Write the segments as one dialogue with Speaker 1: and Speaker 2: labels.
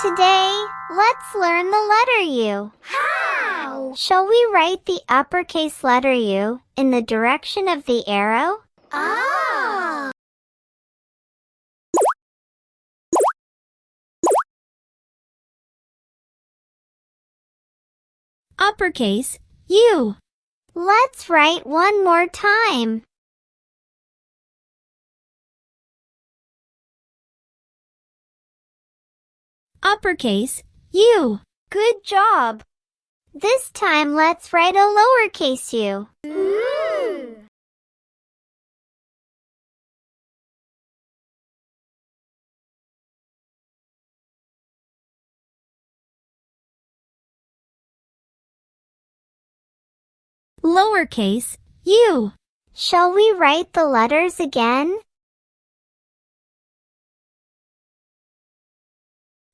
Speaker 1: Today, let's learn the letter U.
Speaker 2: How?
Speaker 1: Shall we write the uppercase letter U in the direction of the arrow?
Speaker 2: Oh!
Speaker 1: Uppercase U. Let's write one more time. Uppercase U. Good job. This time let's write a lowercase u. Lowercase u. Shall we write the letters again?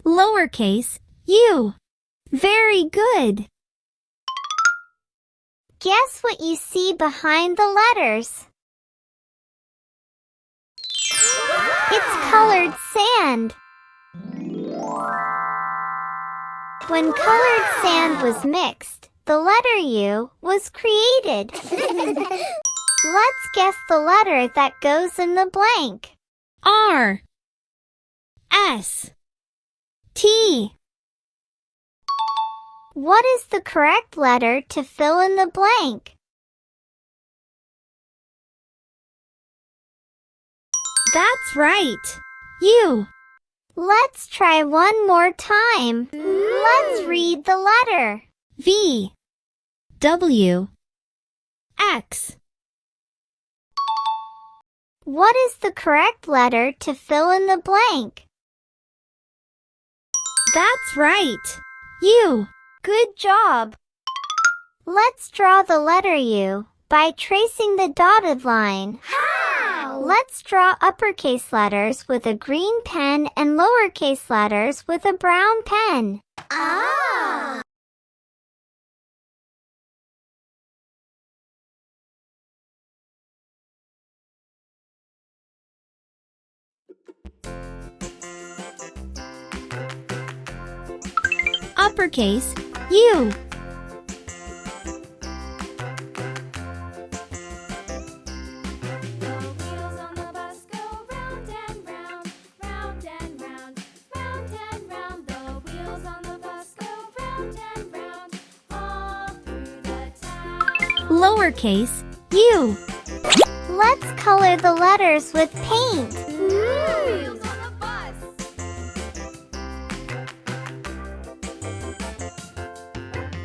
Speaker 1: Lowercase u. Very good. Guess what you see behind the letters? It's colored sand. When colored sand was mixed, the letter U was created. Let's guess the letter that goes in the blank. R. S. T. What is the correct letter to fill in the blank? That's right. U. Let's try one more time. Let's read the letter. V. W. X. What is the correct letter to fill in the blank? That's right. U. Good job. Let's draw the letter U by tracing the dotted line.
Speaker 2: How?
Speaker 1: Let's draw uppercase letters with a green pen and lowercase letters with a brown pen.
Speaker 2: Ah!
Speaker 1: Uppercase U. Lowercase u. Let's color the letters with paint.
Speaker 2: Wheels on the bus.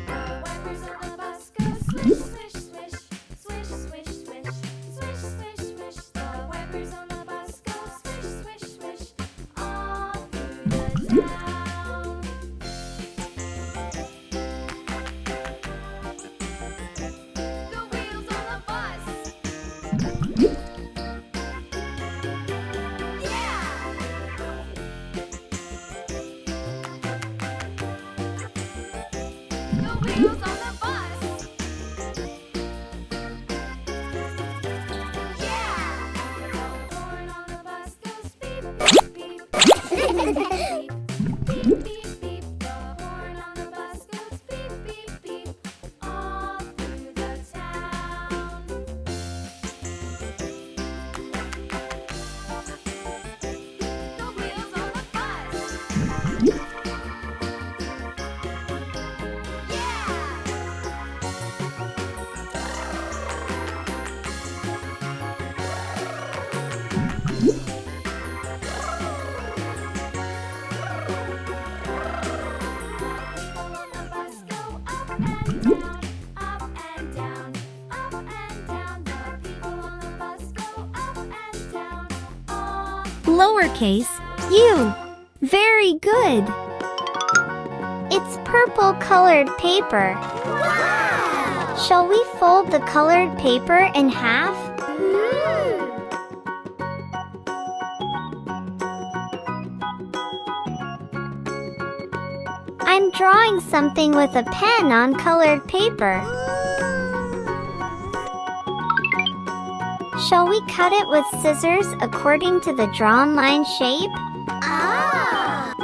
Speaker 2: The wipers on the bus go swish, swish, swish, swish, swish, swish, swish, swish, swish. The wipers on the bus go swish, swish, swish, all through the town. The wheels on the bus. The wheels on the bus. Yeah! The horn on the bus goes beep, beep, beep. Beep, beep, beep, beep. The horn on the bus goes beep, beep, beep. All through the town. The wheels on the bus.
Speaker 1: Lowercase u. Very good. It's purple colored paper.
Speaker 2: Wow!
Speaker 1: Shall we fold the colored paper in half? I'm drawing something with a pen on colored paper. Shall we cut it with scissors according to the drawn line shape?
Speaker 2: Ah!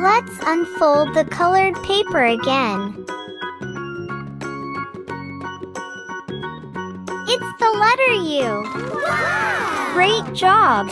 Speaker 1: Let's unfold the colored paper again. It's the letter U.
Speaker 2: Wow!
Speaker 1: Great job!